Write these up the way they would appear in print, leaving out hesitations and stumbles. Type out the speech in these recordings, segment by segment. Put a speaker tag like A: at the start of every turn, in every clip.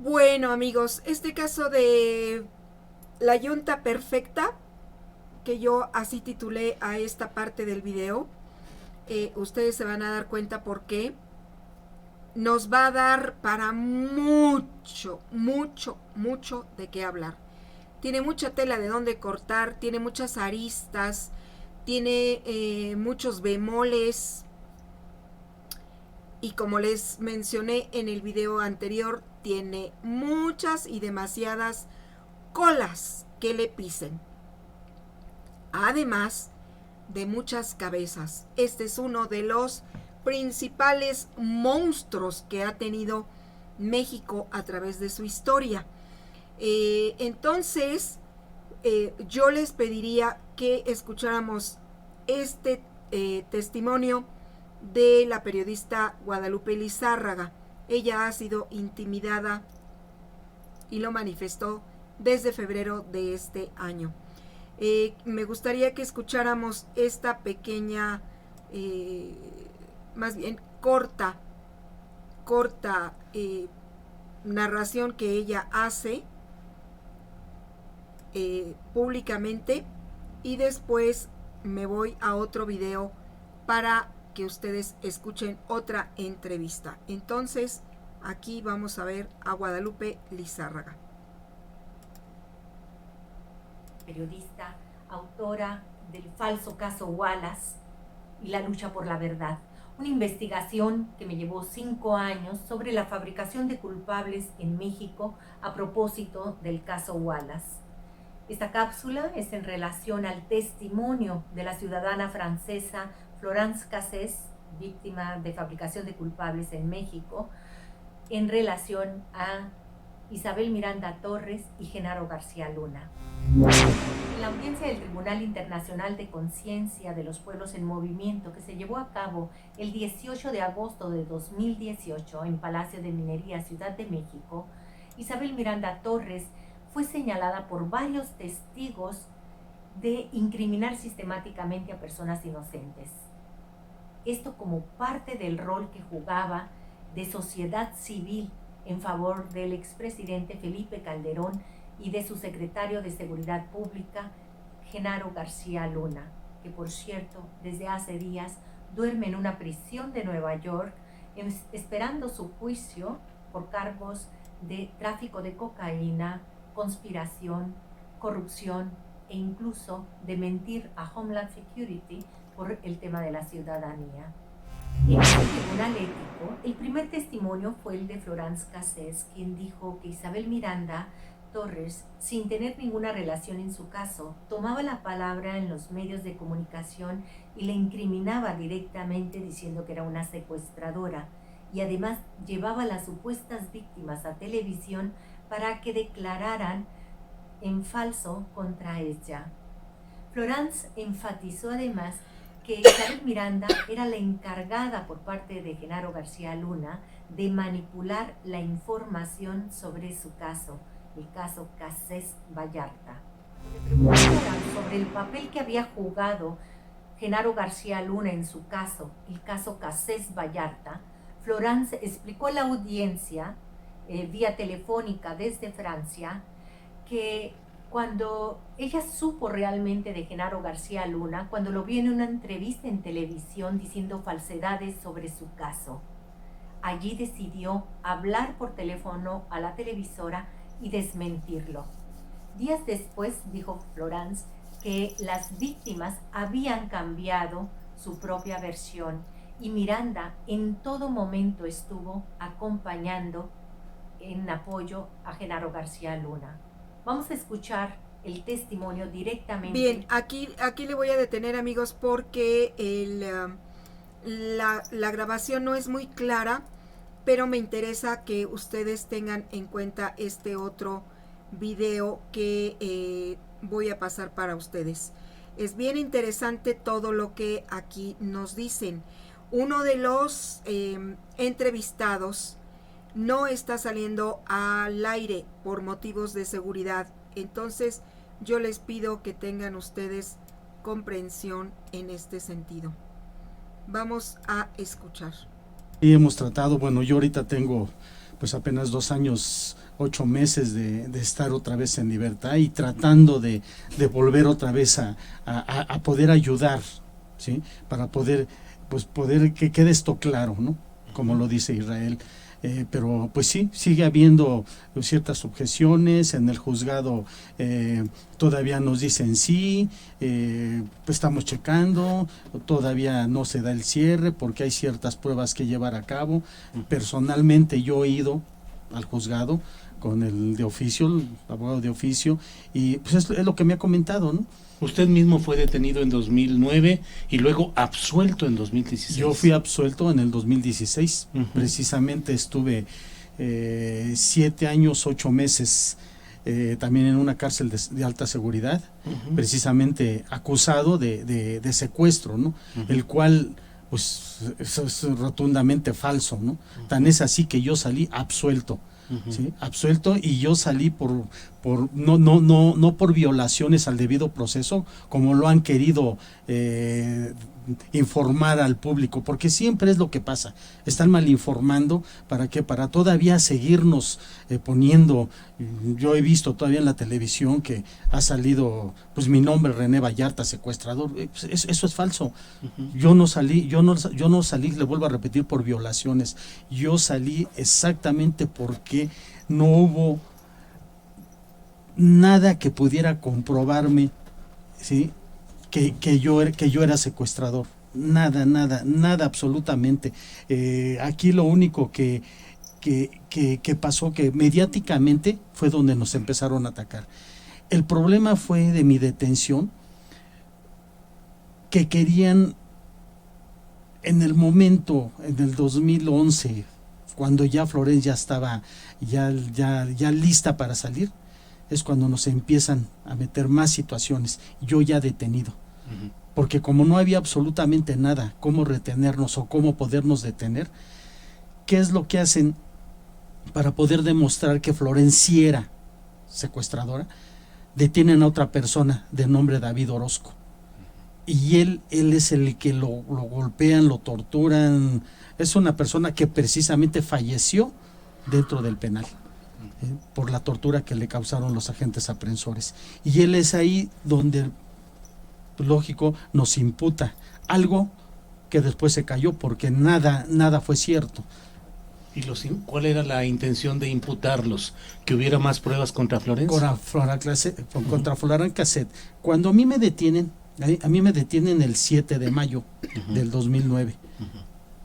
A: Bueno, amigos, este caso de la yunta perfecta, que yo así titulé a esta parte del video, ustedes se van a dar cuenta por qué. Nos va a dar para mucho, mucho, mucho de qué hablar. Tiene mucha tela de dónde cortar, tiene muchas aristas, tiene muchos bemoles. Y como les mencioné en el video anterior, tiene muchas y demasiadas colas que le pisen. Además de muchas cabezas. Este es uno de los principales monstruos que ha tenido México a través de su historia. Entonces, yo les pediría que escucháramos este testimonio de la periodista Guadalupe Lizárraga. Ella ha sido intimidada y lo manifestó desde febrero de este año. Me gustaría que escucháramos esta pequeña, más bien corta narración que ella hace públicamente, y después me voy a otro video para que ustedes escuchen otra entrevista. Entonces, aquí vamos a ver a Guadalupe Lizárraga.
B: Periodista, autora del falso caso Wallace y la lucha por la verdad. Una investigación que me llevó 5 años sobre la fabricación de culpables en México a propósito del caso Wallace. Esta cápsula es en relación al testimonio de la ciudadana francesa Florence Cassés, víctima de fabricación de culpables en México, en relación a Isabel Miranda Torres y Genaro García Luna. En la audiencia del Tribunal Internacional de Conciencia de los Pueblos en Movimiento, que se llevó a cabo el 18 de agosto de 2018 en Palacio de Minería, Ciudad de México, Isabel Miranda Torres fue señalada por varios testigos de incriminar sistemáticamente a personas inocentes. Esto como parte del rol que jugaba de sociedad civil en favor del expresidente Felipe Calderón y de su secretario de Seguridad Pública, Genaro García Luna, que por cierto, desde hace días duerme en una prisión de Nueva York esperando su juicio por cargos de tráfico de cocaína, conspiración, corrupción e incluso de mentir a Homeland Security por el tema de la ciudadanía. En el tribunal ético, el primer testimonio fue el de Florence Cassés, quien dijo que Isabel Miranda Torres, sin tener ninguna relación en su caso, tomaba la palabra en los medios de comunicación y le incriminaba directamente diciendo que era una secuestradora, y además llevaba a las supuestas víctimas a televisión para que declararan en falso contra ella. Florence enfatizó además que Isabel Miranda era la encargada por parte de Genaro García Luna de manipular la información sobre su caso, el caso Cassés Vallarta. Sobre el papel que había jugado Genaro García Luna en su caso, el caso Cassés Vallarta, Florence explicó a la audiencia vía telefónica desde Francia que cuando ella supo realmente de Genaro García Luna, cuando lo vio en una entrevista en televisión diciendo falsedades sobre su caso, allí decidió hablar por teléfono a la televisora y desmentirlo. Días después dijo Florence que las víctimas habían cambiado su propia versión y Miranda en todo momento estuvo acompañando en apoyo a Genaro García Luna. Vamos a escuchar el testimonio directamente.
A: Bien, aquí le voy a detener, amigos, porque la grabación no es muy clara, pero me interesa que ustedes tengan en cuenta este otro video que voy a pasar para ustedes. Es bien interesante todo lo que aquí nos dicen. Uno de los entrevistados no está saliendo al aire por motivos de seguridad. Entonces, yo les pido que tengan ustedes comprensión en este sentido. Vamos a escuchar.
C: Y hemos tratado, bueno, yo ahorita tengo pues apenas 2 años, 8 meses de estar otra vez en libertad y tratando de volver otra vez a poder ayudar, ¿sí? Para poder que quede esto claro, ¿no? Como lo dice Israel. Pero pues sí, sigue habiendo ciertas objeciones en el juzgado, todavía nos dicen sí, pues estamos checando, todavía no se da el cierre porque hay ciertas pruebas que llevar a cabo. Personalmente yo he ido al juzgado con el de oficio, el abogado de oficio, y pues es lo que me ha comentado, ¿no?
D: Usted mismo fue detenido en 2009 y luego absuelto en 2016.
C: Yo fui absuelto en el 2016. Precisamente estuve 7 años, 8 meses también en una cárcel de alta seguridad, precisamente acusado de secuestro, ¿no? El cual, pues, eso es rotundamente falso, ¿no? Tan es así que yo salí absuelto. ¿Sí? Absuelto, y yo salí por no por violaciones al debido proceso, como lo han querido informar al público, porque siempre es lo que pasa, están mal informando. ¿Para qué? Para todavía seguirnos poniendo. Yo he visto todavía en la televisión que ha salido pues mi nombre, René Vallarta, secuestrador. Eso es falso. Yo no salí, le vuelvo a repetir, por violaciones. Yo salí exactamente porque no hubo nada que pudiera comprobarme, ¿sí? que yo era secuestrador. Nada absolutamente. Aquí lo único que pasó, que mediáticamente fue donde nos empezaron a atacar. El problema fue de mi detención, que querían en el momento, en el 2011, cuando ya Florence ya estaba ya lista para salir, es cuando nos empiezan a meter más situaciones, yo ya detenido. Porque como no había absolutamente nada, cómo retenernos o cómo podernos detener, ¿qué es lo que hacen para poder demostrar que Florence era secuestradora? Detienen a otra persona de nombre David Orozco. Y él es el que lo golpean, lo torturan. Es una persona que precisamente falleció dentro del penal, por la tortura que le causaron los agentes aprensores. Y él es ahí donde, lógico, nos imputa algo que después se cayó, porque nada fue cierto.
D: ¿Y cuál era la intención de imputarlos? ¿Que hubiera más pruebas contra Florence?
C: Contra Florence Cassette. Cuando a mí me detienen el 7 de mayo del 2009.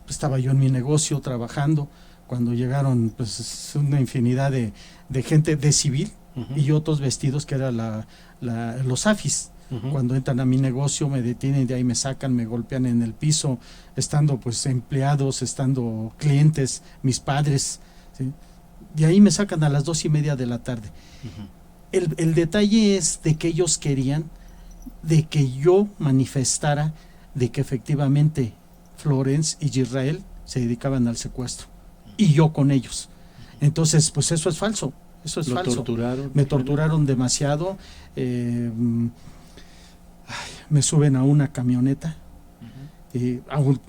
C: Estaba yo en mi negocio trabajando, cuando llegaron pues una infinidad de gente de civil y otros vestidos, que era los AFIS. Cuando entran a mi negocio, me detienen, de ahí me sacan, me golpean en el piso, estando pues empleados, estando clientes, mis padres, ¿sí? De ahí me sacan a las 2:30 de la tarde. El detalle es de que ellos querían de que yo manifestara de que efectivamente Florence y Israel se dedicaban al secuestro, y yo con ellos. Entonces pues eso es falso. Me torturaron demasiado. Me suben a una camioneta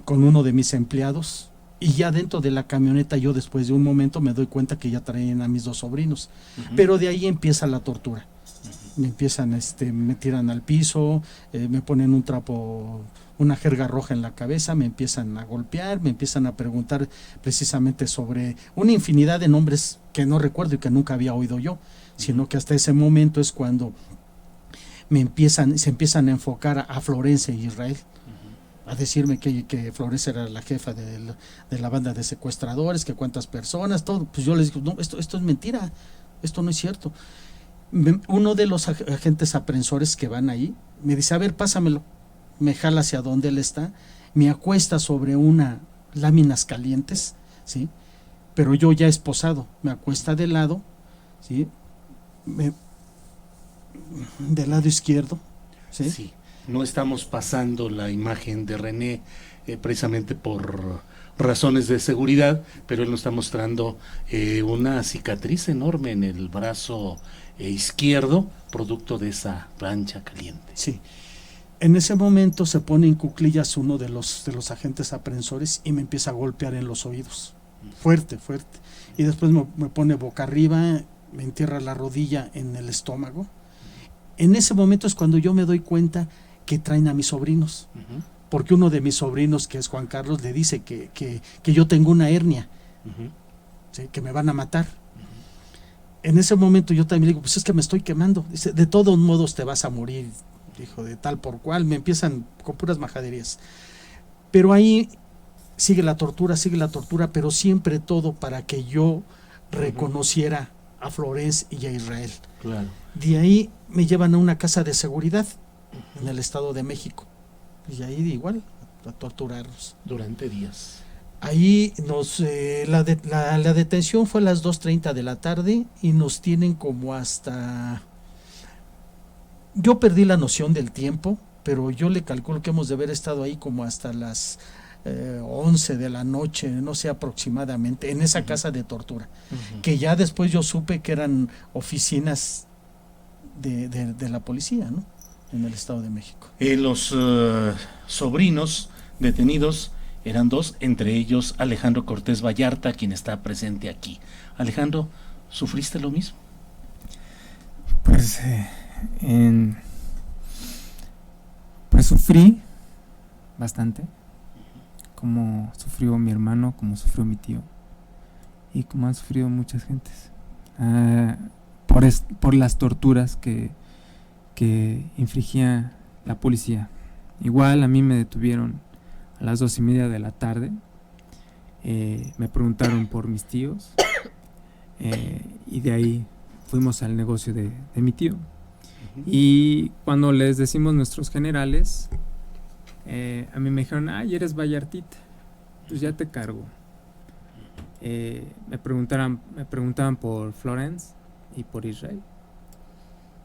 C: con uno de mis empleados, y ya dentro de la camioneta yo, después de un momento, me doy cuenta que ya traen a mis 2 sobrinos. Pero de ahí empieza la tortura. Me empiezan, me tiran al piso, me ponen un trapo, una jerga roja en la cabeza, me empiezan a golpear, me empiezan a preguntar precisamente sobre una infinidad de nombres que no recuerdo y que nunca había oído yo, sino que hasta ese momento es cuando se empiezan a enfocar a Florence y Israel, a decirme que Florence era la jefa de la banda de secuestradores, que cuántas personas, todo. Pues yo les digo, no, esto es mentira, esto no es cierto. Uno de los agentes aprensores que van ahí me dice, a ver, pásamelo. Me jala hacia donde él está, me acuesta sobre láminas calientes, ¿sí? Pero yo ya esposado, me acuesta de lado, ¿sí? Del lado izquierdo, ¿sí?
D: Sí, no estamos pasando la imagen de René precisamente por razones de seguridad, pero él nos está mostrando una cicatriz enorme en el brazo izquierdo, producto de esa plancha caliente.
C: Sí. En ese momento se pone en cuclillas uno de los agentes aprensores y me empieza a golpear en los oídos. fuerte, fuerte. Y después me pone boca arriba, me entierra la rodilla en el estómago. En ese momento es cuando yo me doy cuenta que traen a mis sobrinos.
D: Ujú.
C: Porque uno de mis sobrinos, que es Juan Carlos, le dice que yo tengo una hernia,
D: Ujú.
C: ¿sí? Que me van a matar. En ese momento yo también le digo, pues es que me estoy quemando. Dice, de todos modos te vas a morir, dijo, de tal por cual. Me empiezan con puras majaderías. Pero ahí sigue la tortura, pero siempre todo para que yo reconociera a Florence y a Israel.
D: Claro.
C: De ahí me llevan a una casa de seguridad en el Estado de México. Y ahí igual, a torturarlos.
D: Durante días.
C: Ahí la detención fue a las 2:30 de la tarde y nos tienen como hasta... Yo perdí la noción del tiempo, pero yo le calculo que hemos de haber estado ahí como hasta las 11 de la noche, no sé, aproximadamente, en esa casa de tortura. Que ya después yo supe que eran oficinas de la policía, ¿no? En el Estado de México.
D: Los sobrinos detenidos eran 2, entre ellos Alejandro Cortés Vallarta, quien está presente aquí. Alejandro, ¿sufriste lo mismo?
E: Pues, pues sufrí bastante, como sufrió mi hermano, como sufrió mi tío, y como han sufrido muchas gentes, por las torturas que infligía la policía. Igual a mí me detuvieron a las 2:30 de la tarde, me preguntaron por mis tíos, y de ahí fuimos al negocio de mi tío. Y cuando les decimos nuestros generales, a mí me dijeron, ay, eres Vallartita, pues ya te cargo. Me preguntaban por Florence y por Israel.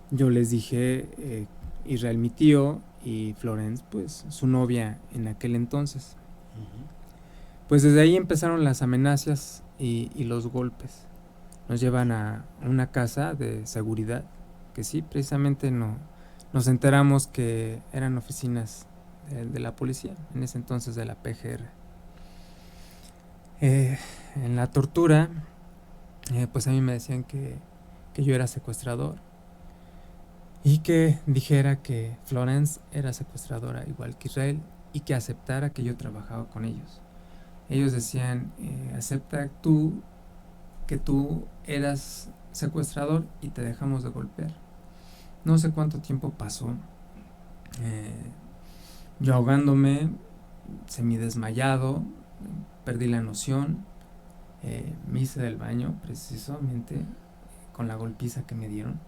E: Yo les dije, Israel mi tío y Florence pues su novia en aquel entonces. Pues desde ahí empezaron las amenazas y los golpes. Nos llevan a una casa de seguridad, que sí, precisamente nos enteramos que eran oficinas de la policía, en ese entonces de la PGR. En la tortura, pues a mí me decían que yo era secuestrador y que dijera que Florence era secuestradora igual que Israel y que aceptara que yo trabajaba con ellos. Ellos decían, acepta tú que tú eras secuestrador y te dejamos de golpear. No sé cuánto tiempo pasó, yo ahogándome, semidesmayado, perdí la noción, me hice del baño precisamente con la golpiza que me dieron.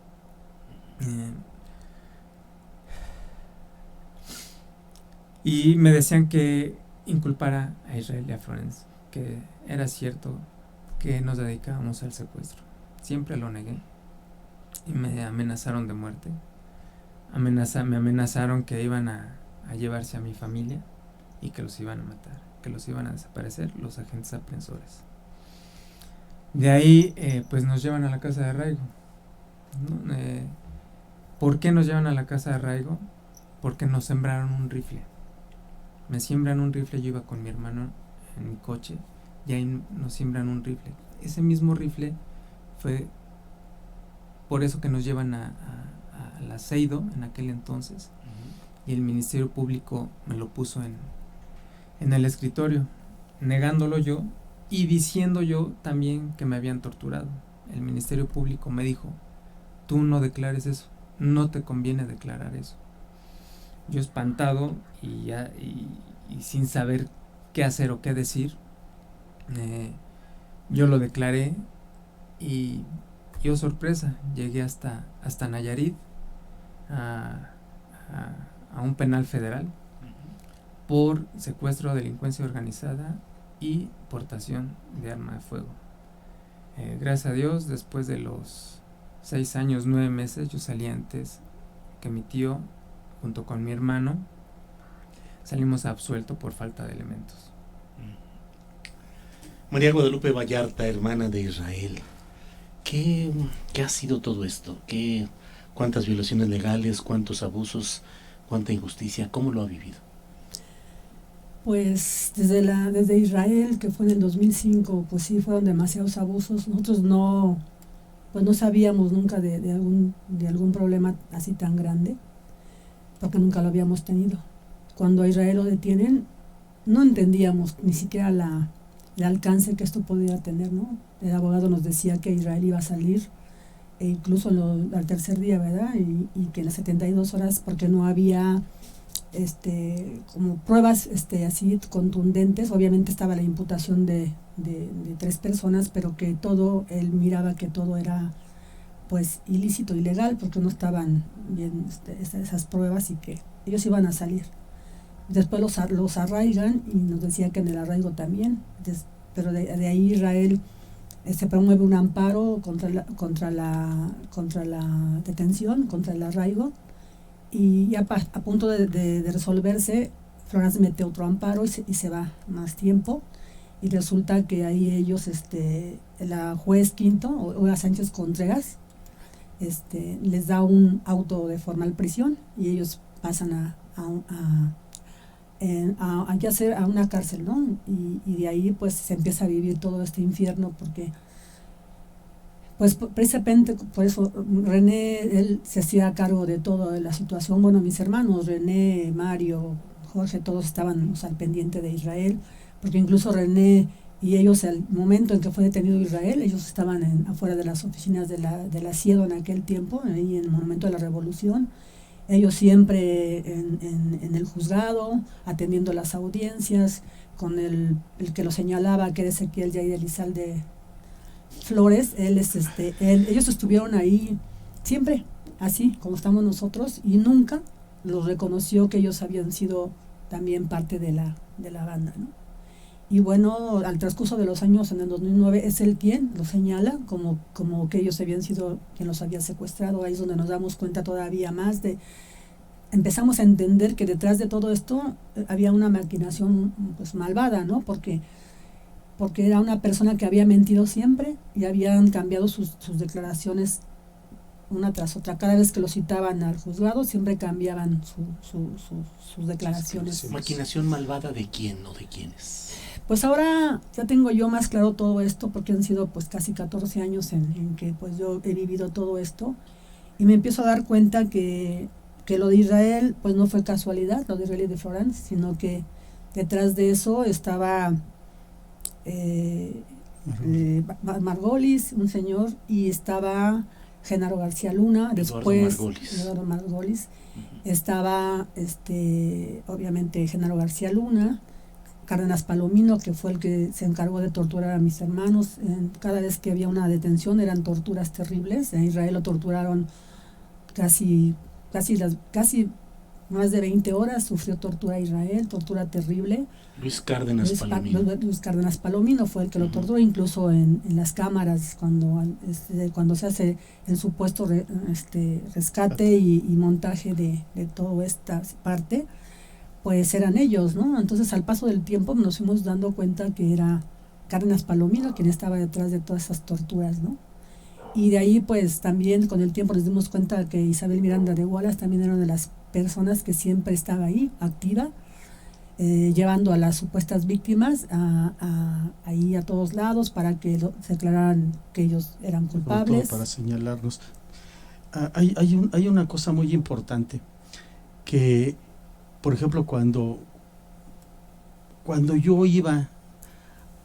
E: Y me decían que inculpara a Israel y a Florence, que era cierto que nos dedicábamos al secuestro. Siempre lo negué y me amenazaron de muerte. Me amenazaron que iban a llevarse a mi familia y que los iban a matar, que los iban a desaparecer los agentes aprensores. De ahí pues nos llevan a la casa de arraigo, ¿no? ¿Por qué nos llevan a la casa de arraigo? Porque nos sembraron un rifle. Me siembran un rifle, yo iba con mi hermano en mi coche y ahí nos siembran un rifle. Ese mismo rifle fue por eso que nos llevan a la Seido en aquel entonces, y el Ministerio Público me lo puso en el escritorio, negándolo yo y diciendo yo también que me habían torturado. El Ministerio Público me dijo, tú no declares eso, no te conviene declarar eso. Yo espantado y sin saber qué hacer o qué decir, yo lo declaré y yo, sorpresa, llegué hasta Nayarit, a un penal federal por secuestro, delincuencia organizada y portación de arma de fuego. Gracias a Dios, después de los 6 años, 9 meses, yo salí antes que mi tío, junto con mi hermano, salimos absueltos por falta de elementos.
D: María Guadalupe Vallarta, hermana de Israel, ¿qué ha sido todo esto? ¿Cuántas violaciones legales, cuántos abusos, cuánta injusticia? ¿Cómo lo ha vivido?
F: Pues desde Israel, que fue en el 2005, pues sí fueron demasiados abusos. Nosotros pues no sabíamos nunca de algún problema así tan grande, porque nunca lo habíamos tenido. Cuando a Israel lo detienen, no entendíamos ni siquiera el alcance que esto podía tener, ¿no? El abogado nos decía que Israel iba a salir, e incluso al tercer día, ¿verdad? Y que en las 72 horas, porque no había como pruebas así contundentes. Obviamente estaba la imputación de 3 personas, pero que él miraba que todo era pues ilícito, ilegal, porque no estaban bien esas pruebas y que ellos iban a salir. Después los arraigan y nos decía que en el arraigo también, pero de ahí Israel se promueve un amparo contra la detención, contra el arraigo, y ya a punto de resolverse, Florence mete otro amparo y se va más tiempo, y resulta que ahí ellos, la juez quinto, Olga Sánchez Contreras, les da un auto de formal prisión y ellos pasan a una cárcel, ¿no? Y de ahí pues se empieza a vivir todo este infierno, porque pues precisamente por eso René, él se hacía cargo de toda la situación. Bueno, mis hermanos, René, Mario, Jorge, todos estábamos al pendiente de Israel, porque incluso René y ellos, al momento en que fue detenido Israel, ellos estaban afuera de las oficinas de la CIEDO en aquel tiempo, ahí en el momento de la Revolución. Ellos siempre en el juzgado, atendiendo las audiencias, con el que lo señalaba, que era Ezequiel Yair Elizalde Flores. Ellos estuvieron ahí siempre, así como estamos nosotros, y nunca los reconoció que ellos habían sido también parte de la banda, ¿no? Y bueno, al transcurso de los años, en el 2009, es él quien lo señala como que ellos habían sido quien los había secuestrado. Ahí es donde nos damos cuenta todavía más empezamos a entender que detrás de todo esto había una maquinación pues malvada, ¿no? Porque era una persona que había mentido siempre y habían cambiado sus declaraciones una tras otra. Cada vez que lo citaban al juzgado siempre cambiaban sus declaraciones.
D: ¿Maquinación malvada de quién o de quiénes?
F: Pues ahora ya tengo yo más claro todo esto, porque han sido pues casi 14 años en que pues yo he vivido todo esto, y me empiezo a dar cuenta que lo de Israel pues no fue casualidad, lo de Israel y de Florence, sino que detrás de eso estaba Margolis, un señor, y estaba Genaro García Luna, después Eduardo Margolis, estaba obviamente Genaro García Luna, Cárdenas Palomino, que fue el que se encargó de torturar a mis hermanos. Cada vez que había una detención eran torturas terribles. En Israel lo torturaron casi más de 20 horas, sufrió tortura Israel, tortura terrible.
D: Luis Cárdenas
F: Palomino fue el que lo torturó, incluso en las cámaras, cuando se hace el supuesto rescate y montaje de toda esta parte, pues eran ellos, ¿no? Entonces, al paso del tiempo nos fuimos dando cuenta que era Cárdenas Palomino quien estaba detrás de todas esas torturas, ¿no? Y de ahí, pues, también con el tiempo nos dimos cuenta que Isabel Miranda de Wallace también era una de las personas que siempre estaba ahí, activa, llevando a las supuestas víctimas ahí a todos lados para que se declararan que ellos eran culpables.
C: Para señalarnos. Hay una cosa muy importante, que por ejemplo, cuando yo iba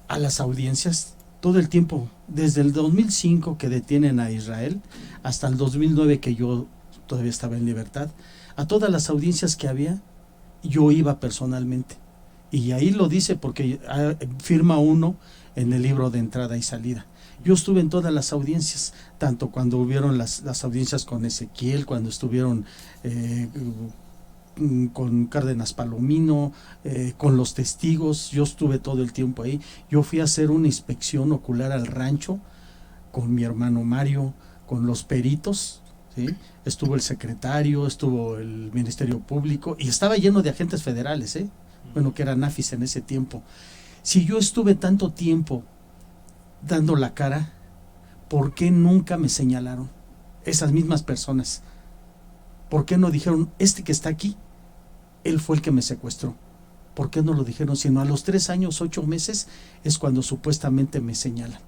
C: a las audiencias, todo el tiempo, desde el 2005 que detienen a Israel, hasta el 2009 que yo todavía estaba en libertad, a todas las audiencias que había, yo iba personalmente. Y ahí lo dice porque firma uno en el libro de entrada y salida. Yo estuve en todas las audiencias, tanto cuando hubieron las audiencias con Ezequiel, cuando estuvieron con Cárdenas Palomino, con los testigos. Yo estuve todo el tiempo ahí. Yo fui a hacer una inspección ocular al rancho con mi hermano Mario, con los peritos, ¿sí? Estuvo el secretario, estuvo el Ministerio Público y estaba lleno de agentes federales, bueno, que eran AFIS en ese tiempo. Si yo estuve tanto tiempo dando la cara, ¿por qué nunca me señalaron esas mismas personas? ¿Por qué no dijeron, que está aquí, él fue el que me secuestró? ¿por qué no lo dijeron? Sino a los 3 años, 8 meses es cuando supuestamente me señalan.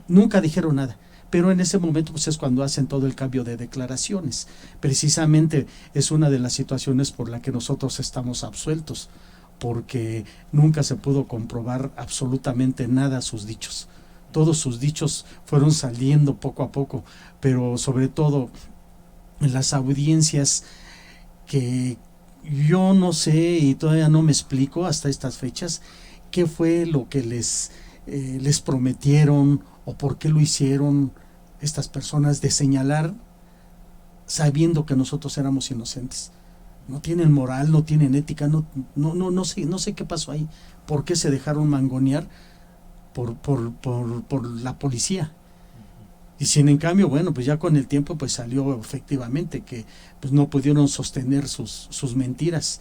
C: Nunca dijeron nada, pero en ese momento pues es cuando hacen todo el cambio de declaraciones. Precisamente es una de las situaciones por la que nosotros estamos absueltos, porque nunca se pudo comprobar absolutamente nada sus dichos. Todos sus dichos fueron saliendo poco a poco, pero sobre todo en las audiencias que yo no sé y todavía no me explico hasta estas fechas qué fue lo que les prometieron o por qué lo hicieron estas personas de señalar sabiendo que nosotros éramos inocentes. No tienen moral, no tienen ética, no sé qué pasó ahí, por qué se dejaron mangonear por la policía. Y sin en cambio, bueno, pues ya con el tiempo pues salió efectivamente que pues no pudieron sostener sus mentiras.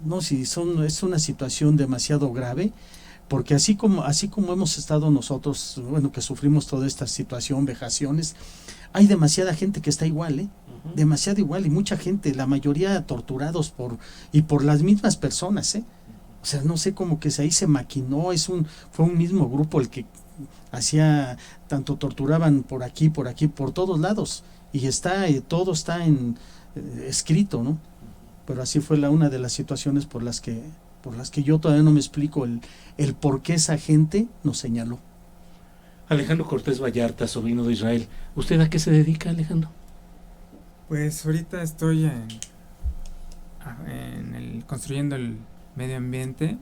C: No, sí, es una situación demasiado grave, porque así como hemos estado nosotros, bueno, que sufrimos toda esta situación, vejaciones, hay demasiada gente que está igual, demasiado igual, y mucha gente, la mayoría torturados por las mismas personas, O sea, no sé, como que ahí se maquinó, fue un mismo grupo el que hacía, tanto torturaban por aquí, por todos lados, y todo está escrito, ¿no? Pero así fue una de las situaciones por las que yo todavía no me explico el por qué esa gente nos señaló.
D: Alejandro Cortés Vallarta, sobrino de Israel, ¿usted a qué se dedica, Alejandro?
E: Pues ahorita estoy construyendo el medio ambiente,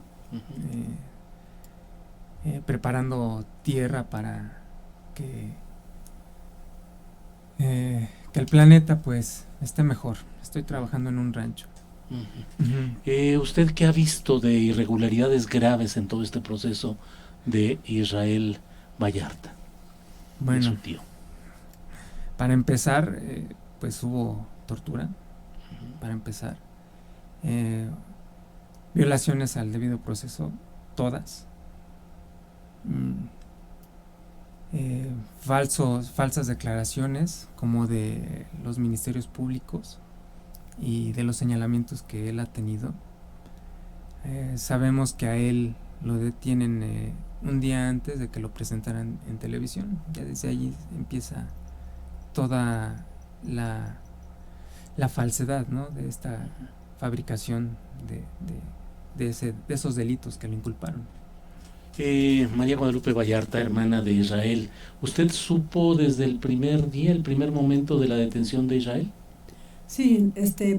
E: preparando tierra para que el planeta pues esté mejor. Estoy trabajando en un rancho.
D: ¿Usted qué ha visto de irregularidades graves en todo este proceso de Israel Vallarta?
E: Bueno,
D: su tío.
E: Para empezar, pues hubo tortura, para empezar. Violaciones al debido proceso, todas. Falsas declaraciones, como de los ministerios públicos y de los señalamientos que él ha tenido. Sabemos que a él lo detienen un día antes de que lo presentaran en televisión. Ya desde allí empieza toda la falsedad, ¿no?, de esta fabricación de esos delitos que lo inculparon.
D: María Guadalupe Vallarta, hermana de Israel, ¿usted supo desde el primer día, el primer momento de la detención de Israel?
F: Sí,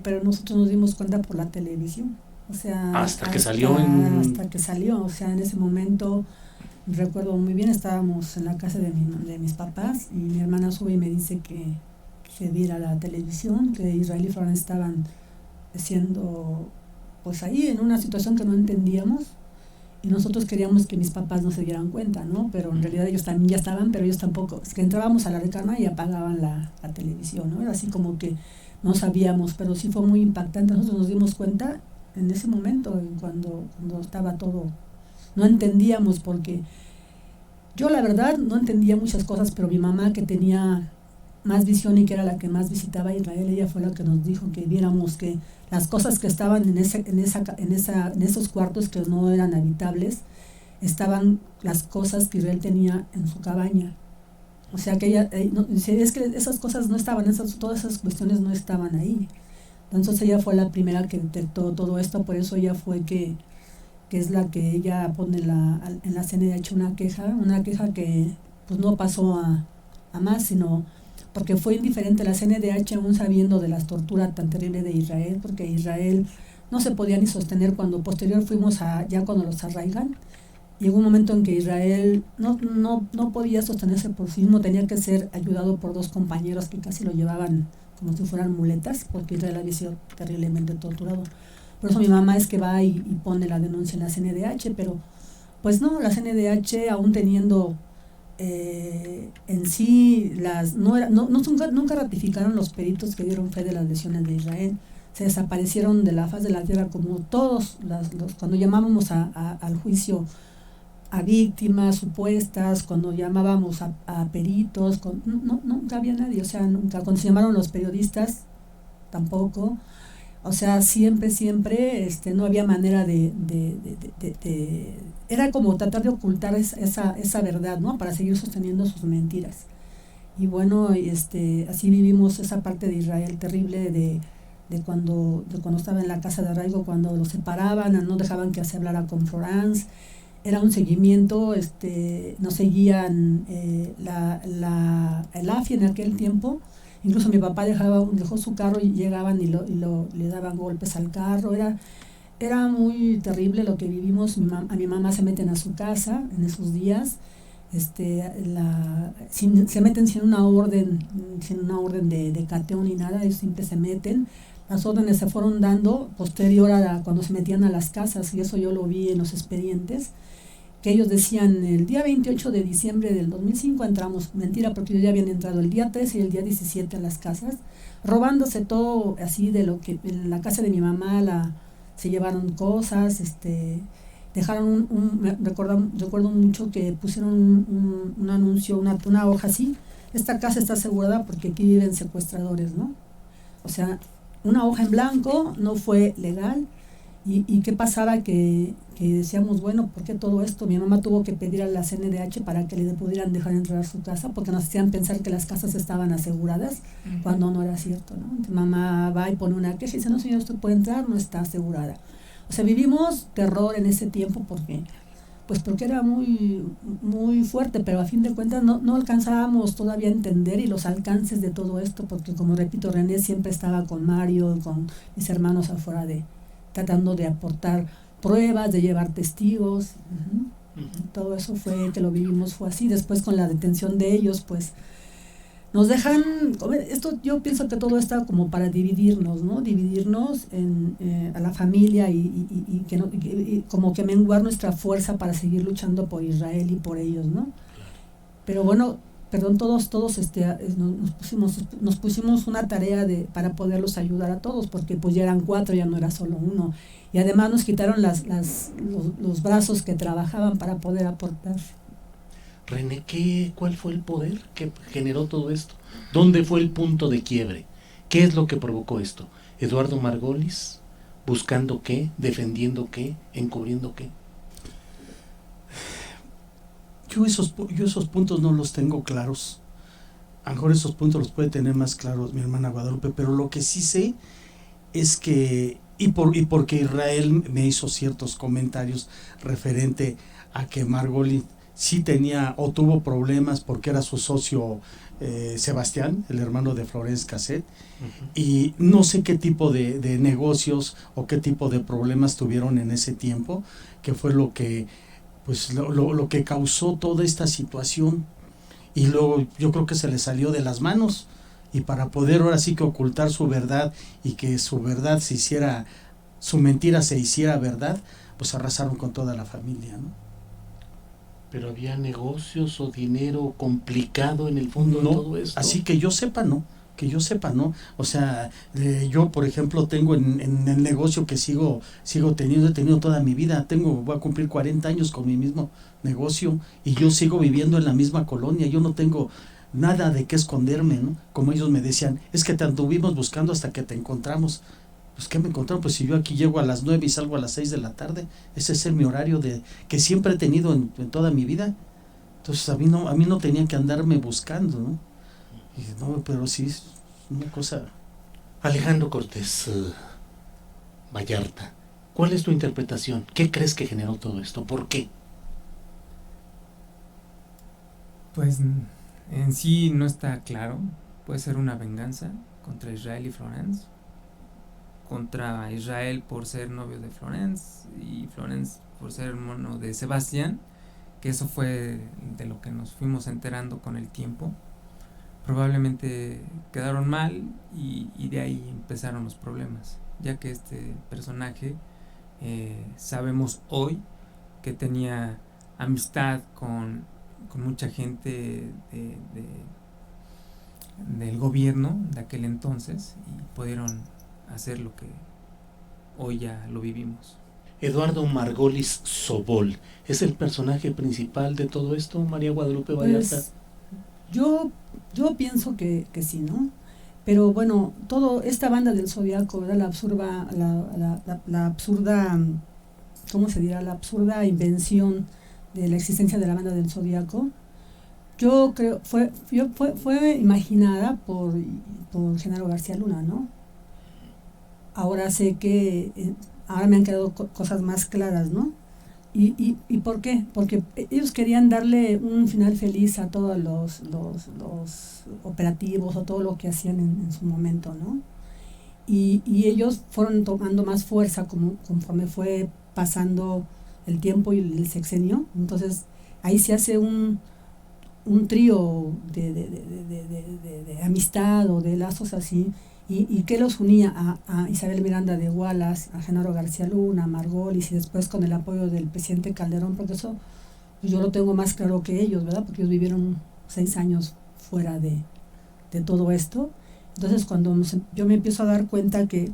F: pero nosotros nos dimos cuenta por la televisión, o sea,
D: hasta que salió,
F: o sea, en ese momento recuerdo muy bien, estábamos en la casa de mis papás y mi hermana sube y me dice que se viera la televisión, que Israel y Florence estaban siendo, pues ahí en una situación que no entendíamos, y nosotros queríamos que mis papás no se dieran cuenta, ¿no? Pero en realidad ellos también ya estaban, pero ellos tampoco. Es que entrábamos a la recámara y apagaban la televisión, ¿no? Era así como que no sabíamos, pero sí fue muy impactante. Nosotros nos dimos cuenta en ese momento, cuando estaba todo, no entendíamos, porque yo la verdad no entendía muchas cosas, pero mi mamá, que tenía más visión y que era la que más visitaba a Israel, ella fue la que nos dijo que viéramos que las cosas que estaban en esos cuartos que no eran habitables, estaban las cosas que Israel tenía en su cabaña. O sea que ella, es que esas cosas no estaban, todas esas cuestiones no estaban ahí. Entonces ella fue la primera que detectó todo esto, por eso ella fue que es la que ella pone en la CNDH una queja que pues no pasó a más, sino porque fue indiferente la CNDH, aún sabiendo de las torturas tan terribles de Israel, porque Israel no se podía ni sostener. Cuando posterior fuimos ya cuando los arraigan, llegó un momento en que Israel no podía sostenerse por sí mismo, tenía que ser ayudado por 2 compañeros que casi lo llevaban como si fueran muletas, porque Israel había sido terriblemente torturado. Por eso mi mamá es que va y pone la denuncia en la CNDH, pero pues no, la CNDH, aún teniendo en sí nunca ratificaron los peritos que dieron fe de las lesiones de Israel. Se desaparecieron de la faz de la tierra, como todos cuando llamábamos al juicio a víctimas supuestas, cuando llamábamos a peritos, nunca había nadie. O sea, nunca, cuando se llamaron los periodistas tampoco, O sea, siempre, no había manera era como tratar de ocultar esa verdad, ¿no? Para seguir sosteniendo sus mentiras. Y bueno, así vivimos esa parte de Israel terrible de cuando estaba en la casa de arraigo, cuando lo separaban, no dejaban que se hablara con Florence. Era un seguimiento, nos seguían el AFI en aquel tiempo. Incluso mi papá dejó su carro y llegaban y le daban golpes al carro. Era muy terrible lo que vivimos. A mi mamá se meten a su casa en esos días. Se meten sin una orden de cateo ni nada, ellos siempre se meten. Las órdenes se fueron dando posterior a cuando se metían a las casas, y eso yo lo vi en los expedientes, que ellos decían el día 28 de diciembre del 2005 entramos, mentira, porque ellos ya habían entrado el día 13 y el día 17 a las casas, robándose todo así de lo que en la casa de mi mamá se llevaron cosas, dejaron recuerdo mucho que pusieron un anuncio, una hoja así, esta casa está asegurada porque aquí viven secuestradores, ¿no? O sea, una hoja en blanco, no fue legal. ¿Y qué pasaba? Que decíamos, bueno, ¿por qué todo esto? Mi mamá tuvo que pedir a la CNDH para que le pudieran dejar entrar a su casa, porque nos hacían pensar que las casas estaban aseguradas, cuando no era cierto, ¿no? Entonces, mamá va y pone una queja y dice, no señor, usted puede entrar, no está asegurada. O sea, vivimos terror en ese tiempo porque era muy, muy fuerte, pero a fin de cuentas no alcanzábamos todavía a entender y los alcances de todo esto, porque como repito, René siempre estaba con Mario, con mis hermanos afuera tratando de aportar pruebas, de llevar testigos. Todo eso fue así. Después con la detención de ellos, pues nos dejan, esto yo pienso que todo está como para dividirnos, ¿no? Dividirnos a la familia y como que menguar nuestra fuerza para seguir luchando por Israel y por ellos, ¿no? Pero bueno, todos nos pusimos una tarea para poderlos ayudar a todos, porque pues ya eran 4, ya no era solo uno. Y además nos quitaron los brazos que trabajaban para poder aportar.
D: René, ¿cuál fue el poder que generó todo esto? ¿Dónde fue el punto de quiebre? ¿Qué es lo que provocó esto? ¿Eduardo Margolis? ¿Buscando qué? ¿Defendiendo qué? ¿Encubriendo qué?
C: Yo esos puntos no los tengo claros. A lo mejor esos puntos los puede tener más claros mi hermana Guadalupe, pero lo que sí sé es que, y porque Israel me hizo ciertos comentarios referente a que Margolis sí tenía o tuvo problemas porque era su socio Sebastián, el hermano de Florence Cassette, y no sé qué tipo de negocios o qué tipo de problemas tuvieron en ese tiempo, que fue lo que causó toda esta situación. Y luego yo creo que se le salió de las manos, y para poder ahora sí que ocultar su verdad y que su verdad su mentira se hiciera verdad, pues arrasaron con toda la familia, ¿no?
D: Pero había negocios o dinero complicado en el fondo de todo esto.
C: Así que yo sepa, no. O sea, yo por ejemplo tengo en el negocio que sigo teniendo, he tenido toda mi vida, voy a cumplir 40 años con mi mismo negocio, y yo sigo viviendo en la misma colonia, yo no tengo nada de qué esconderme, ¿no? Como ellos me decían, es que te anduvimos buscando hasta que te encontramos. Pues ¿qué me encontraron? Pues si yo aquí llego a las 9 y salgo a las 6 de la tarde, ese es mi horario que siempre he tenido en toda mi vida. Entonces a mí no tenía que andarme buscando, ¿no? Y no, pero sí es una cosa.
D: Alejandro Cortés Vallarta, ¿cuál es tu interpretación? ¿Qué crees que generó todo esto? ¿Por qué?
E: Pues en sí no está claro. Puede ser una venganza contra Israel y Florence, contra Israel por ser novio de Florence y Florence por ser hermano de Sebastián, que eso fue de lo que nos fuimos enterando con el tiempo. Probablemente quedaron mal y de ahí empezaron los problemas, ya que este personaje sabemos hoy que tenía amistad con mucha gente del gobierno de aquel entonces, y pudieron hacer lo que hoy ya lo vivimos.
D: Eduardo Margolis Sobol, ¿es el personaje principal de todo esto, María Guadalupe Vallarta?
F: Pues, yo pienso que sí, ¿no? Pero bueno, todo esta banda del Zodiaco, ¿verdad? La absurda, ¿cómo se dirá? La absurda invención de la existencia de la banda del Zodiaco, yo creo, fue imaginada por Genaro García Luna, ¿no? Ahora sé que, ahora me han quedado cosas más claras, ¿no? ¿Y por qué? Porque ellos querían darle un final feliz a todos los operativos o todo lo que hacían en su momento, ¿no? Y ellos fueron tomando más fuerza conforme fue pasando el tiempo y el sexenio. Entonces ahí se hace un trío de amistad o de lazos así. ¿Y qué los unía? A Isabel Miranda de Wallace, a Genaro García Luna, a Margolis, y después con el apoyo del presidente Calderón, porque eso pues yo lo tengo más claro que ellos, ¿verdad? Porque ellos vivieron 6 años fuera de todo esto. Entonces cuando yo me empiezo a dar cuenta que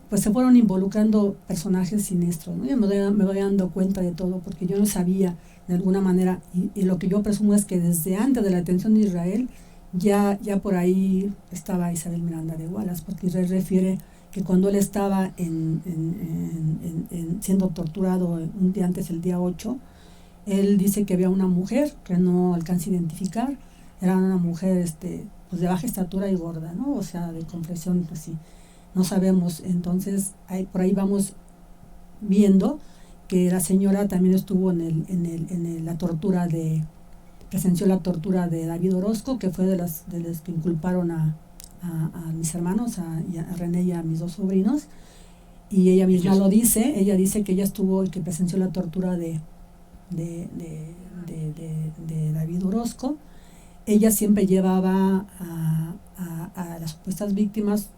F: pues se fueron involucrando personajes siniestros, ¿no? Yo me voy dando cuenta de todo, porque yo no sabía de alguna manera, y lo que yo presumo es que desde antes de la detención de Israel, ya por ahí estaba Isabel Miranda de Wallace, porque Israel refiere que cuando él estaba siendo torturado un día antes, el día 8, él dice que había una mujer que no alcanza a identificar, era una mujer pues de baja estatura y gorda, ¿no? O sea, de complexión así, no sabemos. Entonces por ahí vamos viendo que la señora también estuvo en la tortura presenció la tortura de David Orozco, que fue de las que inculparon a mis hermanos, a René y a mis 2 sobrinos, y ella misma lo dice, ella dice que ella estuvo y que presenció la tortura de David Orozco. Ella siempre llevaba a las supuestas víctimas,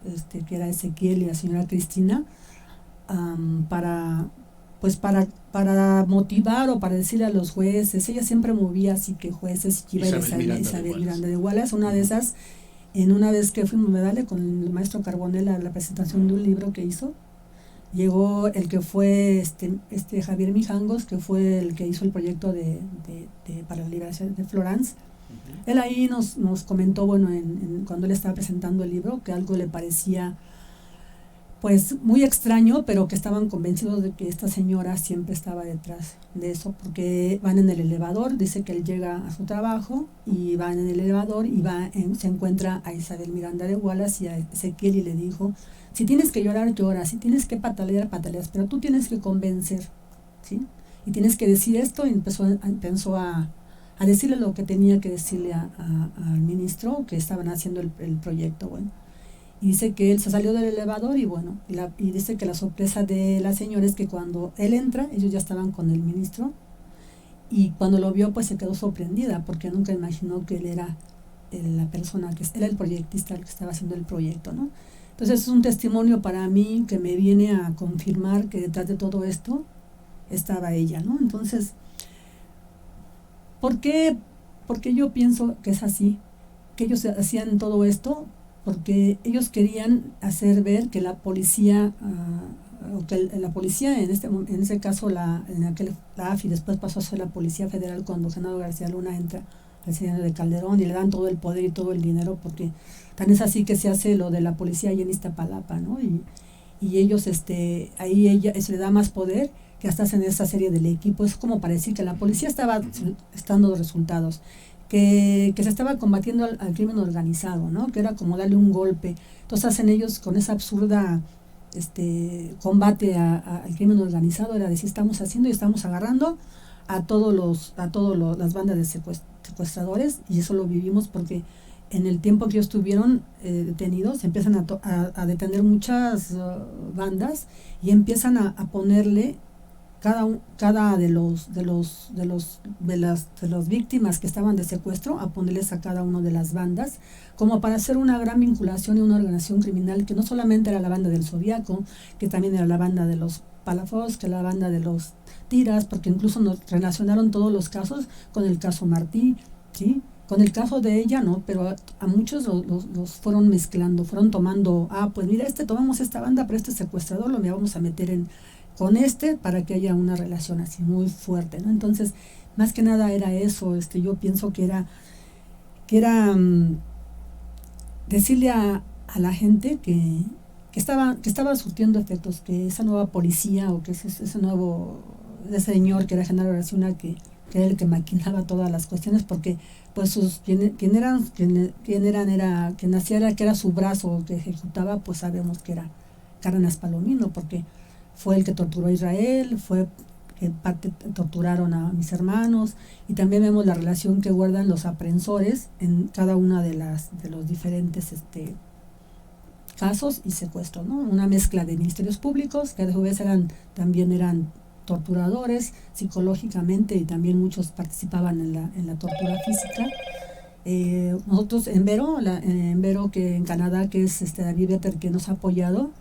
F: que era Ezequiel y la señora Cristina, para motivar o para decirle a los jueces. Ella siempre movía así que jueces, Isabel Miranda de Wallace. Una de esas, en una vez que fuimos con el maestro Carbonell a la presentación de un libro que hizo, llegó el que fue Javier Mijangos, que fue el que hizo el proyecto para la liberación de Florence. Uh-huh. Él ahí nos comentó, bueno, cuando él estaba presentando el libro, que algo le parecía pues muy extraño, pero que estaban convencidos de que esta señora siempre estaba detrás de eso, porque van en el elevador, dice que él llega a su trabajo y va en el elevador y se encuentra a Isabel Miranda de Wallace y a Ezequiel, y le dijo: si tienes que llorar, llora, si tienes que patalear, pataleas, pero tú tienes que convencer, ¿sí? Y tienes que decir esto. Y empezó a decirle lo que tenía que decirle al ministro, que estaban haciendo el proyecto, bueno. Y dice que él se salió del elevador y bueno, y dice que la sorpresa de la señora es que cuando él entra, ellos ya estaban con el ministro, y cuando lo vio pues se quedó sorprendida, porque nunca imaginó que él era la persona, que era el proyectista, el que estaba haciendo el proyecto, ¿no? Entonces es un testimonio para mí que me viene a confirmar que detrás de todo esto estaba ella, ¿no? Entonces, ¿por qué yo pienso que es así? Que ellos hacían todo esto porque ellos querían hacer ver que la policía, o que la policía, en ese caso la AFI, después pasó a ser la Policía Federal cuando Genaro García Luna entra al señor de Calderón y le dan todo el poder y todo el dinero, porque tan es así que se hace lo de la policía allí en Iztapalapa, ¿no? Y ellos, ahí se le da más poder, que hasta hacen esta serie del equipo. Es como para decir que la policía estaba dando resultados, que se estaba combatiendo al crimen organizado, ¿no? Que era como darle un golpe. Entonces hacen ellos con esa absurda combate al crimen organizado, era decir, estamos haciendo y estamos agarrando a las bandas de secuestradores, y eso lo vivimos porque en el tiempo que ellos estuvieron detenidos, empiezan a detener muchas bandas, y empiezan a ponerle cada de las víctimas que estaban de secuestro, a ponerles a cada una de las bandas, como para hacer una gran vinculación y una organización criminal, que no solamente era la banda del Zodiaco, que también era la banda de los Palafox, que era la banda de los Tiras, porque incluso nos relacionaron todos los casos con el caso Martí, ¿sí? Con el caso de ella no, pero a muchos los fueron mezclando, fueron tomando, pues mira, tomamos esta banda, pero este secuestrador lo vamos a meter con para que haya una relación así muy fuerte, ¿no? Entonces, más que nada era eso. Yo pienso que era decirle a a la gente que estaba surtiendo efectos, que esa nueva policía o que ese nuevo señor que era Genaro García Luna, que era el que maquinaba todas las cuestiones, porque pues quien hacía era que era su brazo que ejecutaba, pues sabemos que era Cárdenas Palomino, porque fue el que torturó a Israel, fue que en parte torturaron a mis hermanos, y también vemos la relación que guardan los aprensores en cada una de los diferentes casos y secuestros, ¿no? Una mezcla de ministerios públicos, que a su vez también eran torturadores psicológicamente, y también muchos participaban en la tortura física. Nosotros en Vero, que en Canadá, que es David Vetter, que nos ha apoyado,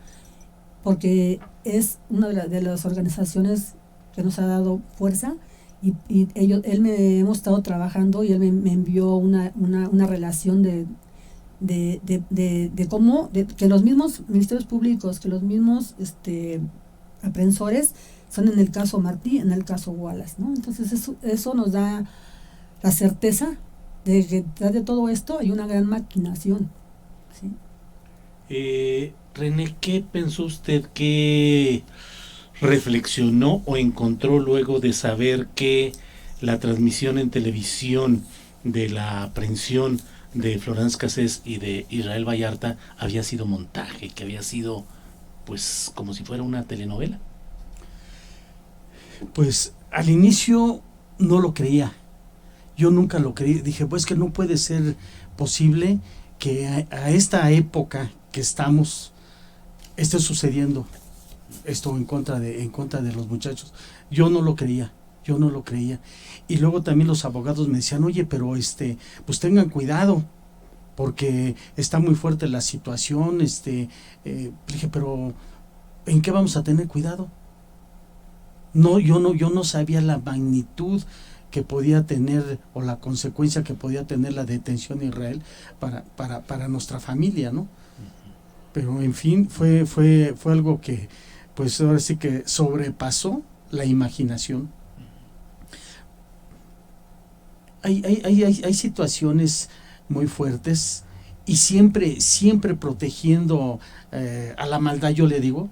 F: porque es una de las organizaciones que nos ha dado fuerza, y hemos estado trabajando, y él me envió una relación de cómo que los mismos ministerios públicos, que los mismos aprensores son en el caso Martí, en el caso Wallace, ¿no? Entonces eso nos da la certeza de que detrás de todo esto hay una gran maquinación, ¿sí?
D: René, ¿qué pensó usted, qué reflexionó o encontró luego de saber que la transmisión en televisión de la aprehensión de Florence Cassés y de Israel Vallarta había sido montaje, que había sido pues como si fuera una telenovela?
C: Pues al inicio no lo creía, yo nunca lo creí, dije pues que no puede ser posible que a esta época que estamos esté sucediendo esto en contra de los muchachos. Yo no lo creía. Y luego también los abogados me decían, oye, pero pues tengan cuidado, porque está muy fuerte la situación. Dije, pero ¿en qué vamos a tener cuidado? No, yo no sabía la magnitud que podía tener, o la consecuencia que podía tener la detención de Israel para nuestra familia, ¿no? Pero en fin, fue algo que pues ahora sí que sobrepasó la imaginación. Hay situaciones muy fuertes, y siempre protegiendo a la maldad, yo le digo,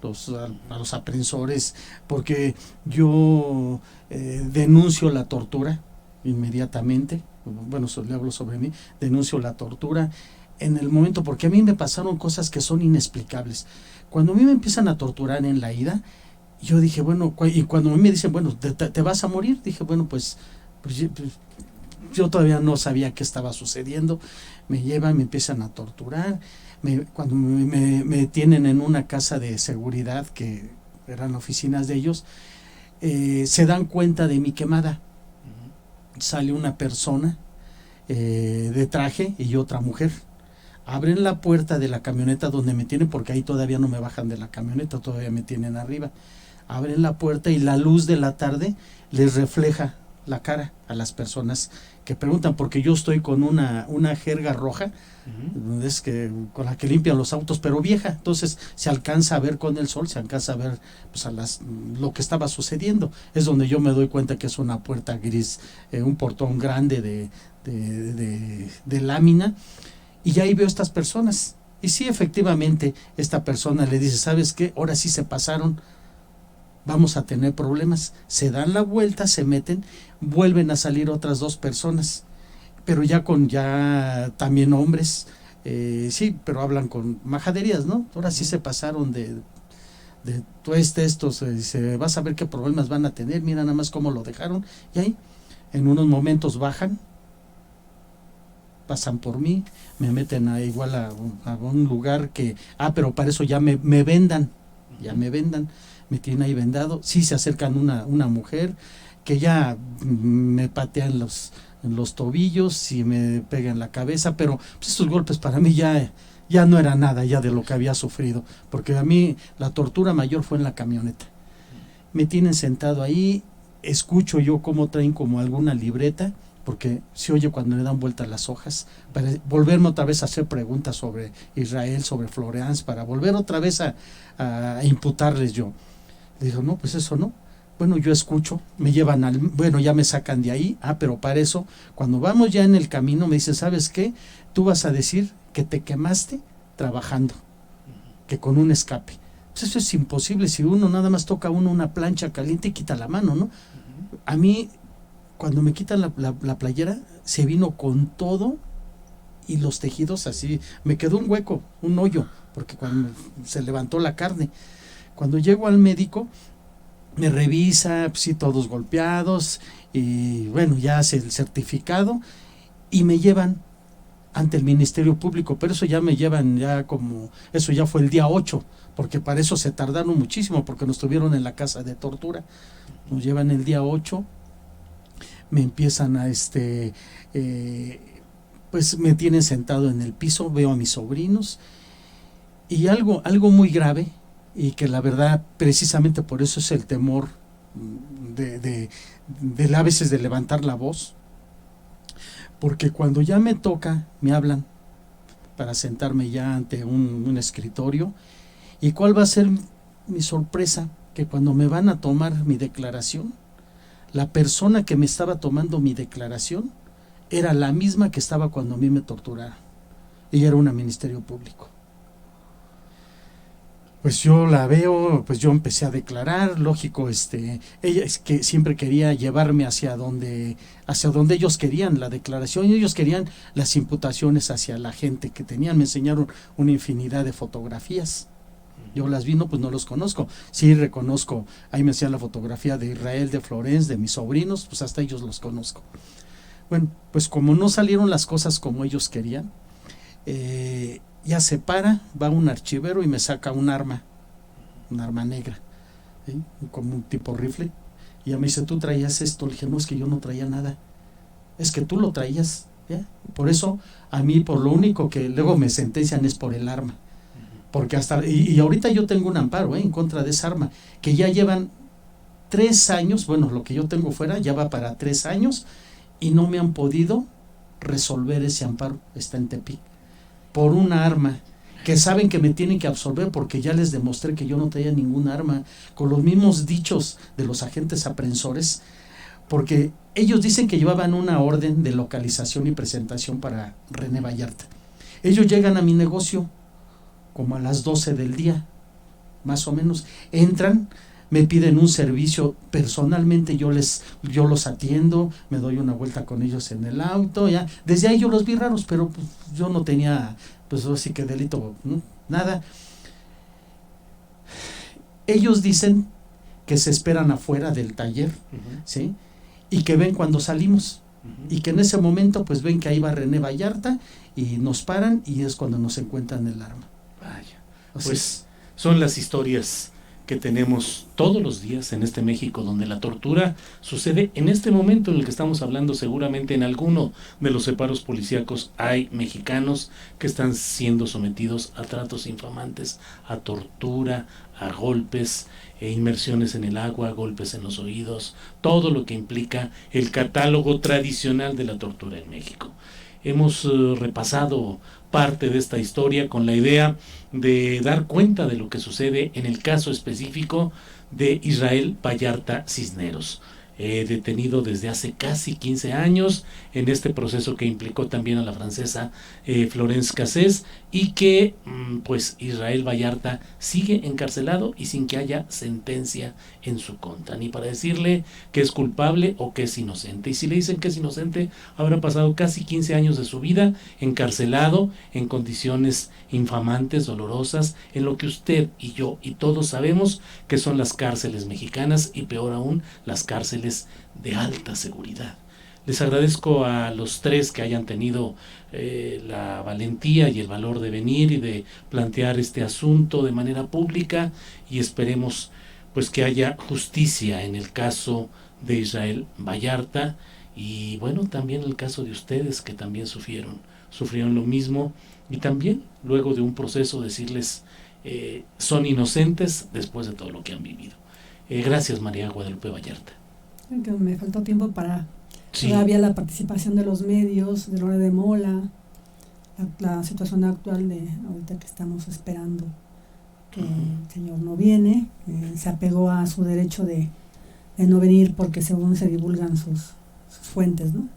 C: a los aprensores, porque yo denuncio la tortura inmediatamente. Bueno, le hablo sobre mí, denuncio la tortura en el momento, porque a mí me pasaron cosas que son inexplicables. Cuando a mí me empiezan a torturar en la ida, yo dije, bueno, y cuando a mí me dicen, bueno, ¿te vas a morir? Dije, bueno, pues yo todavía no sabía qué estaba sucediendo. Me llevan, me empiezan a torturar. Cuando me tienen en una casa de seguridad, que eran oficinas de ellos, se dan cuenta de mi quemada. Sale una persona de traje y otra mujer. Abren la puerta de la camioneta donde me tienen, porque ahí todavía no me bajan de la camioneta, todavía me tienen arriba. Abren la puerta y la luz de la tarde les refleja la cara a las personas que preguntan, porque yo estoy con una jerga roja, es que con la que limpian los autos, pero vieja. Entonces se alcanza a ver con el sol, se alcanza a ver pues lo que estaba sucediendo. Es donde yo me doy cuenta que es una puerta gris, un portón grande de lámina. Y ahí veo estas personas. Y sí, efectivamente, esta persona le dice, ¿sabes qué? Ahora sí se pasaron, vamos a tener problemas. Se dan la vuelta, se meten, vuelven a salir otras dos personas, pero ya también hombres, sí, pero hablan con majaderías, ¿no? Ahora sí se pasaron de estos, dice, vas a ver qué problemas van a tener, mira nada más cómo lo dejaron. Y ahí, en unos momentos bajan, pasan por mí, me meten a un lugar que, pero para eso ya me vendan, me tienen ahí vendado. Sí, se acercan una mujer que ya me patean los tobillos y me pega en la cabeza, pero pues estos golpes para mí ya no era nada ya de lo que había sufrido, porque a mí la tortura mayor fue en la camioneta. Me tienen sentado ahí, escucho yo cómo traen como alguna libreta, porque se oye cuando le dan vueltas las hojas, para volverme otra vez a hacer preguntas sobre Israel, sobre Florence, para volver otra vez a imputarles yo. Le digo, no, pues eso no. Bueno, yo escucho, me llevan ya me sacan de ahí, pero para eso, cuando vamos ya en el camino, me dicen, ¿sabes qué? Tú vas a decir que te quemaste trabajando que con un escape. Pues eso es imposible, si uno nada más toca una plancha caliente y quita la mano, ¿no? A mí, cuando me quitan la playera, se vino con todo y los tejidos así, me quedó un hueco, un hoyo, porque cuando se levantó la carne. Cuando llego al médico, me revisa, pues sí, todos golpeados, y bueno, ya hace el certificado, y me llevan ante el Ministerio Público, pero eso ya me llevan eso ya fue el día 8, porque para eso se tardaron muchísimo, porque nos tuvieron en la casa de tortura. Nos llevan el día 8, me empiezan a pues me tienen sentado en el piso, veo a mis sobrinos, y algo muy grave, y que la verdad, precisamente por eso es el temor de a veces de levantar la voz, porque cuando ya me toca, me hablan para sentarme ya ante un escritorio, y cuál va a ser mi sorpresa, que cuando me van a tomar mi declaración, la persona que me estaba tomando mi declaración era la misma que estaba cuando a mí me torturaron. Ella era una Ministerio Público. Pues yo la veo, pues yo empecé a declarar, lógico, ella es que siempre quería llevarme hacia donde ellos querían la declaración, y ellos querían las imputaciones hacia la gente que tenían. Me enseñaron una infinidad de fotografías. Yo las vi, pues no los conozco. Sí reconozco, ahí me hacían la fotografía de Israel, de Florence, de mis sobrinos, pues hasta ellos los conozco. Bueno, pues como no salieron las cosas como ellos querían, ya se para, va un archivero y me saca un arma negra, ¿sí? Como un tipo rifle, y ya me dice, ¿tú traías esto? Le dije, no, es que yo no traía nada, es que tú lo traías, ¿ya? Por eso, a mí, por lo único que luego me sentencian es por el arma, porque y ahorita yo tengo un amparo en contra de esa arma, que ya llevan 3 años, bueno, lo que yo tengo fuera ya va para 3 años, y no me han podido resolver ese amparo. Está en Tepic, por una arma que saben que me tienen que absolver, porque ya les demostré que yo no traía ningún arma, con los mismos dichos de los agentes aprensores, porque ellos dicen que llevaban una orden de localización y presentación para René Vallarta. Ellos llegan a mi negocio como a las 12 del día, más o menos, entran, me piden un servicio, personalmente yo los atiendo, me doy una vuelta con ellos en el auto, ya, desde ahí yo los vi raros, pero pues, yo no tenía, pues así que delito, nada. Ellos dicen que se esperan afuera del taller, ¿sí? Y que ven cuando salimos, y que en ese momento pues ven que ahí va René Vallarta, y nos paran, y es cuando nos encuentran el arma.
D: Vaya, pues son las historias que tenemos todos los días en este México, donde la tortura sucede en este momento en el que estamos hablando. Seguramente en alguno de los separos policíacos hay mexicanos que están siendo sometidos a tratos infamantes, a tortura, a golpes, inmersiones en el agua, golpes en los oídos, todo lo que implica el catálogo tradicional de la tortura en México. Hemos repasado parte de esta historia con la idea de dar cuenta de lo que sucede en el caso específico de Israel Vallarta Cisneros, detenido desde hace casi 15 años en este proceso que implicó también a la francesa Florence Cassés, y que pues Israel Vallarta sigue encarcelado y sin que haya sentencia en su contra, ni para decirle que es culpable o que es inocente. Y si le dicen que es inocente, habrá pasado casi 15 años de su vida encarcelado en condiciones infamantes, dolorosas, en lo que usted y yo y todos sabemos que son las cárceles mexicanas, y peor aún, las cárceles de alta seguridad. Les agradezco a los 3 que hayan tenido la valentía y el valor de venir y de plantear este asunto de manera pública, y esperemos pues que haya justicia en el caso de Israel Vallarta, y bueno, también el caso de ustedes que también sufrieron lo mismo, y también luego de un proceso decirles son inocentes después de todo lo que han vivido. Gracias, María Guadalupe Vallarta.
F: Me faltó tiempo para
D: Sí.
F: todavía la participación de los medios, de Lore de Mola, la situación actual de ahorita que estamos esperando que el señor no viene, se apegó a su derecho de no venir porque según se divulgan sus fuentes, ¿no?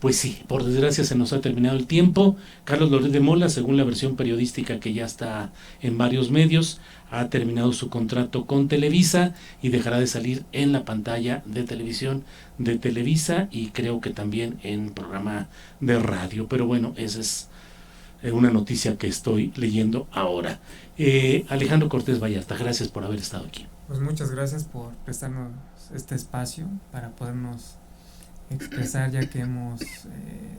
D: Pues sí, por desgracia se nos ha terminado el tiempo. Carlos Loret de Mola, según la versión periodística que ya está en varios medios, ha terminado su contrato con Televisa y dejará de salir en la pantalla de televisión de Televisa y creo que también en programa de radio. Pero bueno, esa es una noticia que estoy leyendo ahora. Alejandro Cortés Vallarta, gracias por haber estado aquí.
E: Pues muchas gracias por prestarnos este espacio para podernos expresar, ya que hemos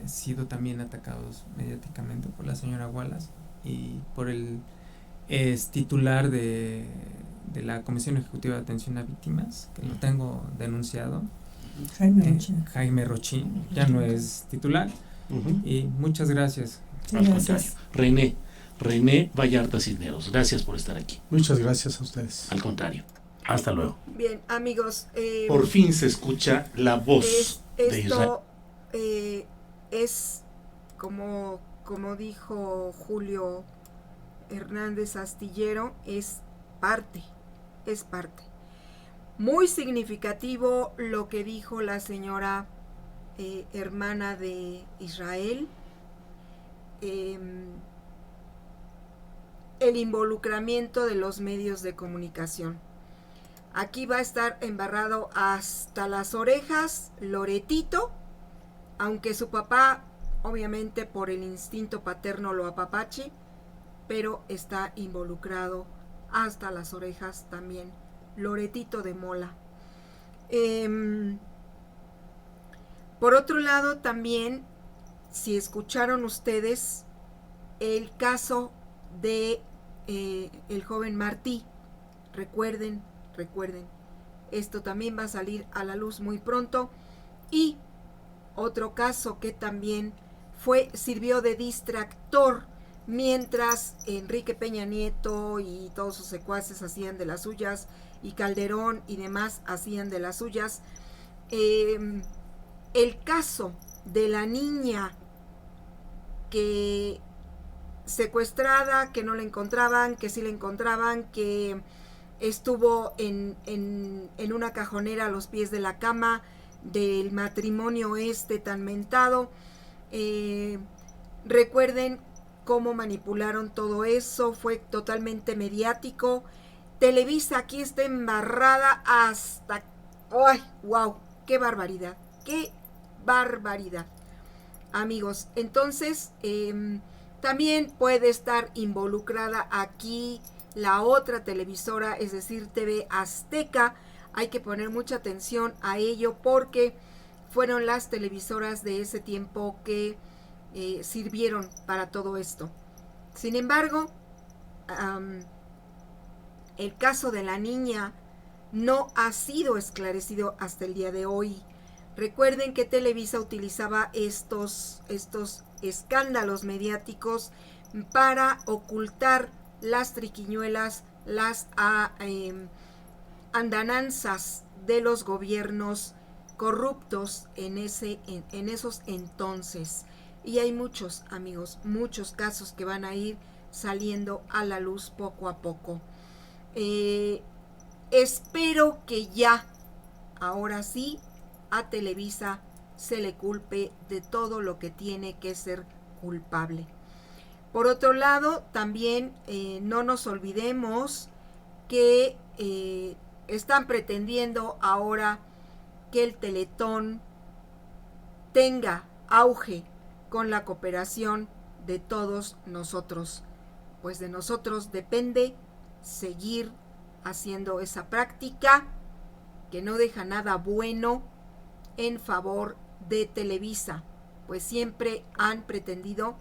E: sido también atacados mediáticamente por la señora Wallace y por el titular de la Comisión Ejecutiva de Atención a Víctimas, que lo tengo denunciado, Jaime Rochín, ya no es titular. Y muchas gracias.
F: Sí,
D: Al
F: gracias.
D: contrario, René Vallarta Cisneros, gracias por estar aquí.
C: Muchas gracias a ustedes.
D: Al contrario, hasta luego.
A: Bien, amigos.
D: Por fin se escucha la voz de Israel.
A: Esto es como dijo Julio Hernández Astillero, es parte. Muy significativo lo que dijo la señora hermana de Israel. El involucramiento de los medios de comunicación. Aquí va a estar embarrado hasta las orejas Loretito, aunque su papá, obviamente por el instinto paterno, lo apapache, pero está involucrado hasta las orejas también Loretito de Mola. Por otro lado, también, si escucharon ustedes el caso de el joven Martí, recuerden, esto también va a salir a la luz muy pronto. Y otro caso que también sirvió de distractor mientras Enrique Peña Nieto y todos sus secuaces hacían de las suyas, y Calderón y demás hacían de las suyas. El caso de la niña que secuestrada, que no la encontraban, que sí la encontraban, que estuvo en una cajonera a los pies de la cama del matrimonio tan mentado. Recuerden cómo manipularon todo eso, fue totalmente mediático. Televisa aquí está embarrada hasta... ¡Ay, wow! ¡Qué barbaridad! ¡Qué barbaridad! Amigos, entonces también puede estar involucrada aquí la otra televisora, es decir, TV Azteca. Hay que poner mucha atención a ello porque fueron las televisoras de ese tiempo que sirvieron para todo esto. Sin embargo, el caso de la niña no ha sido esclarecido hasta el día de hoy. Recuerden que Televisa utilizaba estos escándalos mediáticos para ocultar las triquiñuelas, las andanzas de los gobiernos corruptos en esos entonces. Y hay muchos, amigos, muchos casos que van a ir saliendo a la luz poco a poco. Espero que ya, ahora sí, a Televisa se le culpe de todo lo que tiene que ser culpable. Por otro lado, también no nos olvidemos que están pretendiendo ahora que el Teletón tenga auge con la cooperación de todos nosotros. Pues de nosotros depende seguir haciendo esa práctica que no deja nada bueno en favor de Televisa, pues siempre han pretendido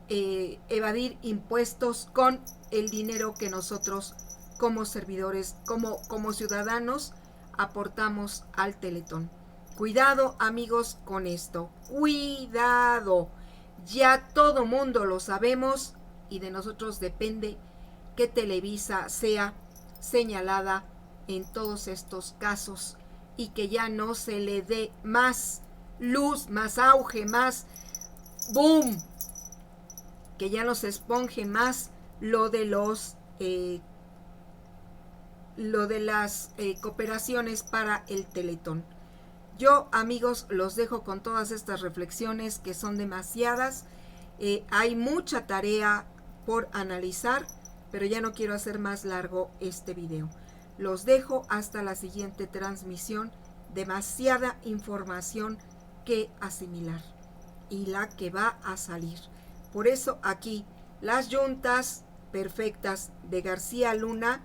A: evadir impuestos con el dinero que nosotros como servidores, como ciudadanos, aportamos al Teletón. Cuidado, amigos, con esto. Cuidado. Ya todo mundo lo sabemos y de nosotros depende que Televisa sea señalada en todos estos casos y que ya no se le dé más luz, más auge, más boom, que ya no se esponje más lo de las cooperaciones para el Teletón. Yo, amigos, los dejo con todas estas reflexiones que son demasiadas. Hay mucha tarea por analizar, pero ya no quiero hacer más largo este video. Los dejo hasta la siguiente transmisión. Demasiada información que asimilar y la que va a salir. Por eso aquí las yuntas perfectas de García Luna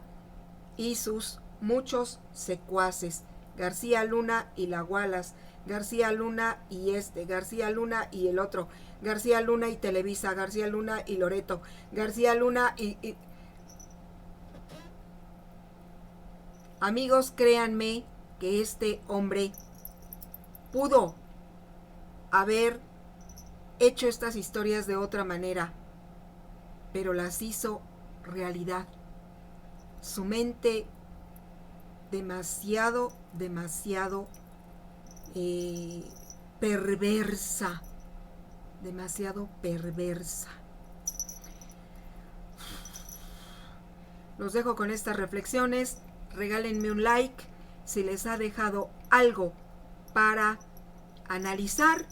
A: y sus muchos secuaces. García Luna y la Wallace, García Luna y García Luna y el otro, García Luna y Televisa, García Luna y Loreto, García Luna y... Amigos, créanme que este hombre pudo haber hecho estas historias de otra manera, pero las hizo realidad. Su mente demasiado perversa, demasiado perversa. Los dejo con estas reflexiones. Regálenme un like si les ha dejado algo para analizar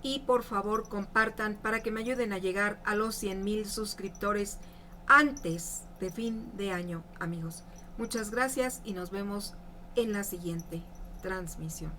A: y por favor compartan para que me ayuden a llegar a los 100,000 suscriptores antes de fin de año, amigos. Muchas gracias y nos vemos en la siguiente transmisión.